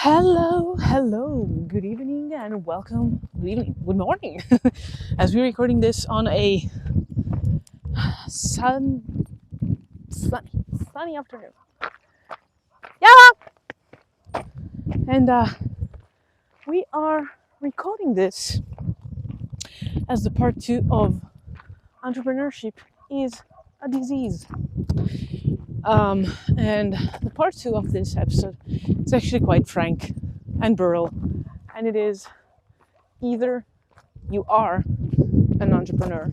Hello, good evening and welcome. Good morning. As we're recording this on a sunny afternoon. Yeah! And we are recording this as the part 2 of entrepreneurship is a disease. And the part 2 of this episode is actually quite frank and brutal, and it is either you are an entrepreneur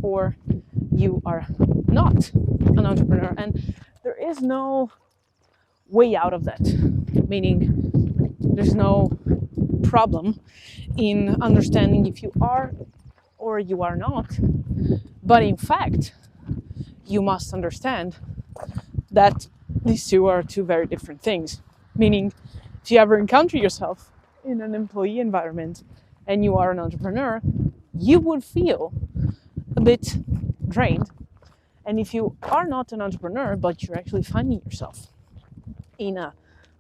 or you are not an entrepreneur, and there is no way out of that, meaning there's no problem in understanding if you are or you are not, but in fact you must understand that these two are two very different things. Meaning, if you ever encounter yourself in an employee environment and you are an entrepreneur, you would feel a bit drained. And if you are not an entrepreneur, but you're actually finding yourself in an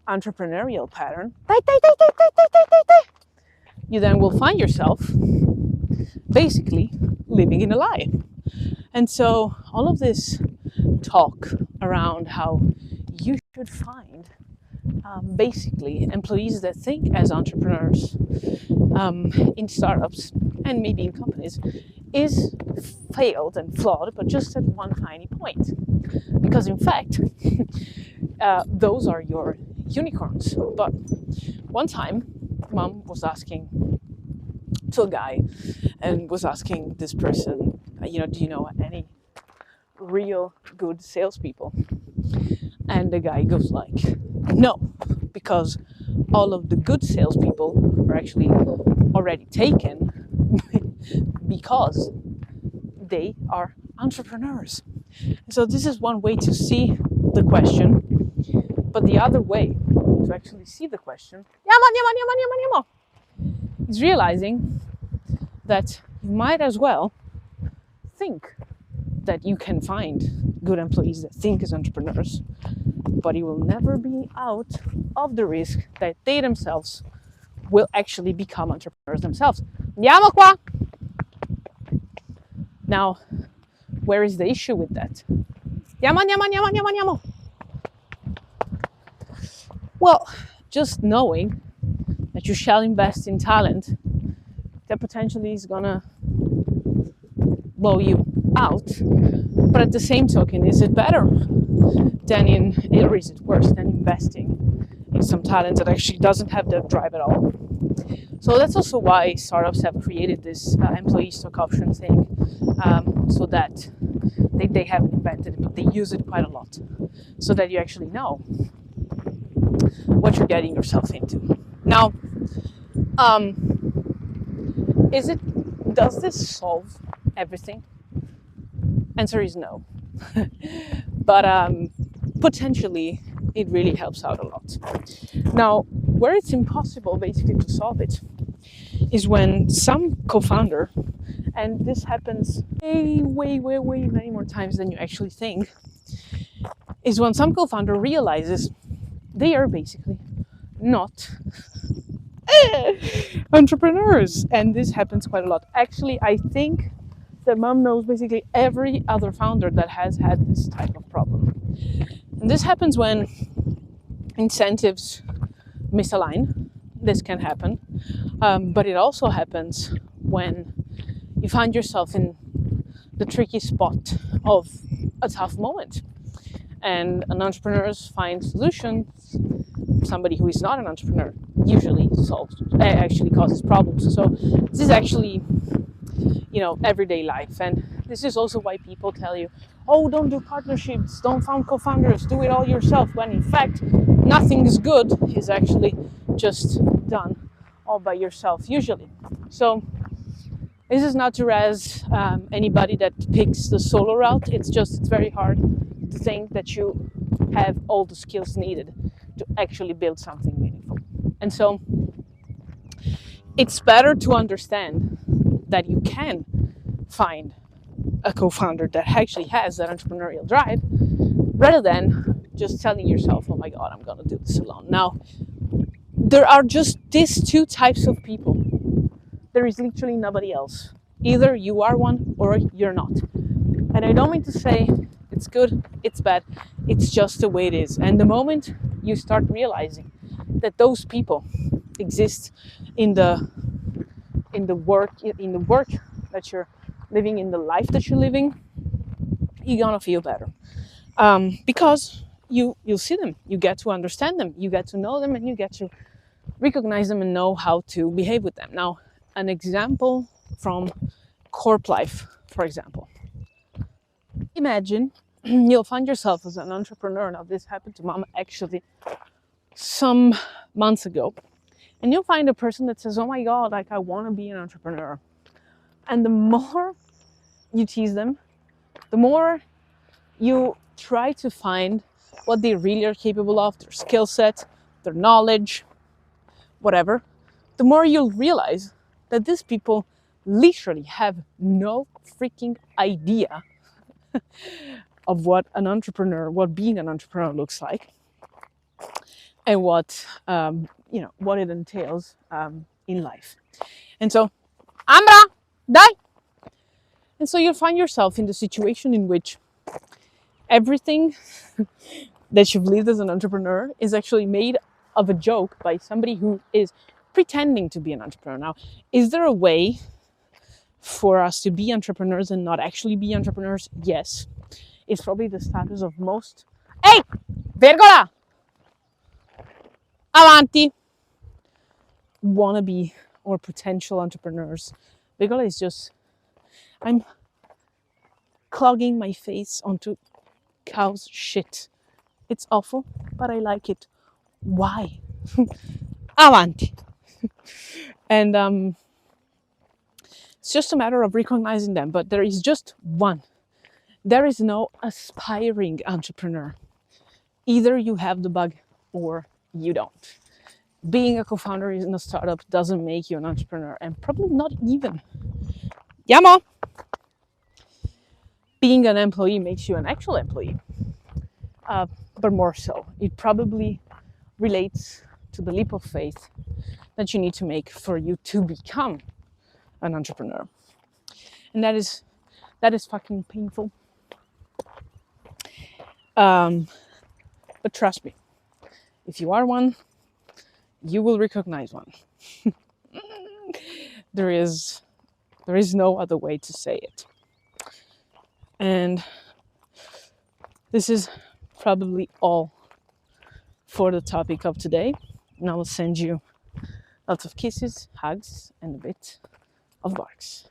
entrepreneurial pattern, you then will find yourself basically living in a lie. And so all of this talk around how you should find basically employees that think as entrepreneurs in startups and maybe in companies is failed and flawed, but just at one tiny point. Because in fact, those are your unicorns. But one time, mom was asking to a guy and was asking this person, do you know any real good salespeople? And the guy goes like, no, because all of the good salespeople are actually already taken because they are entrepreneurs. So this is one way to see the question, but the other way to actually see the question is realizing that you might as well think that you can find good employees that think as entrepreneurs, but you will never be out of the risk that they themselves will actually become entrepreneurs themselves. Andiamo qua! Now, where is the issue with that? Andiamo. Well, just knowing that you shall invest in talent that potentially is gonna blow you out, but at the same token, is it better or is it worse than investing in some talent that actually doesn't have the drive at all? So that's also why startups have created this employee stock option thing, so that they haven't invented it, but they use it quite a lot, so that you actually know what you're getting yourself into. Now, does this solve everything? Answer is no. But potentially it really helps out a lot. Now, where it's impossible basically to solve it is when some co-founder, and this happens way many more times than you actually think, is when some co-founder realizes they are basically not entrepreneurs. And this happens quite a lot. Actually, I think that mom knows basically every other founder that has had this type of problem. And this happens when incentives misalign. This can happen. But it also happens when you find yourself in the tricky spot of a tough moment. And an entrepreneur finds solutions. Somebody who is not an entrepreneur usually actually causes problems. So this is actually, everyday life. And this is also why people tell you, oh, don't do partnerships, don't found co-founders, do it all yourself, when in fact nothing is good is actually just done all by yourself usually. So this is not to razz anybody that picks the solo route. It's very hard to think that you have all the skills needed to actually build something meaningful. And so it's better to understand that you can find a co-founder that actually has that entrepreneurial drive, rather than just telling yourself, oh my God, I'm going to do this alone. Now, there are just these two types of people. There is literally nobody else. Either you are one or you're not. And I don't mean to say it's good, it's bad. It's just the way it is. And the moment you start realizing that those people exist in the work that you're living, in the life that you're living, you're gonna feel better. Because you'll see them, you get to understand them, you get to know them, and you get to recognize them and know how to behave with them. Now, an example from corp life, for example. Imagine you'll find yourself as an entrepreneur. Now, this happened to Mom actually some months ago. And you'll find a person that says, oh my God, like I want to be an entrepreneur. And the more you tease them, the more you try to find what they really are capable of, their skill set, their knowledge, whatever, the more you'll realize that these people literally have no freaking idea of what being an entrepreneur looks like, and what it entails in life. And so, Ambra, die. And so you'll find yourself in the situation in which everything that you've lived as an entrepreneur is actually made of a joke by somebody who is pretending to be an entrepreneur. Now, is there a way for us to be entrepreneurs and not actually be entrepreneurs? Yes. It's probably the status of most. Hey! Vergola! Avanti! Wannabe or potential entrepreneurs. Vergola is just, I'm clogging my face onto cow's shit. It's awful, but I like it. Why? Avanti! And it's just a matter of recognizing them, but there is just one. There is no aspiring entrepreneur. Either you have the bug or you don't. Being a co-founder in a startup doesn't make you an entrepreneur, and probably not even. Yeah, Mom. Being an employee makes you an actual employee, but more so. It probably relates to the leap of faith that you need to make for you to become an entrepreneur. And that is fucking painful. But trust me, if you are one, you will recognize one. There is no other way to say it. And this is probably all for the topic of today. And I will send you lots of kisses, hugs, and a bit of barks.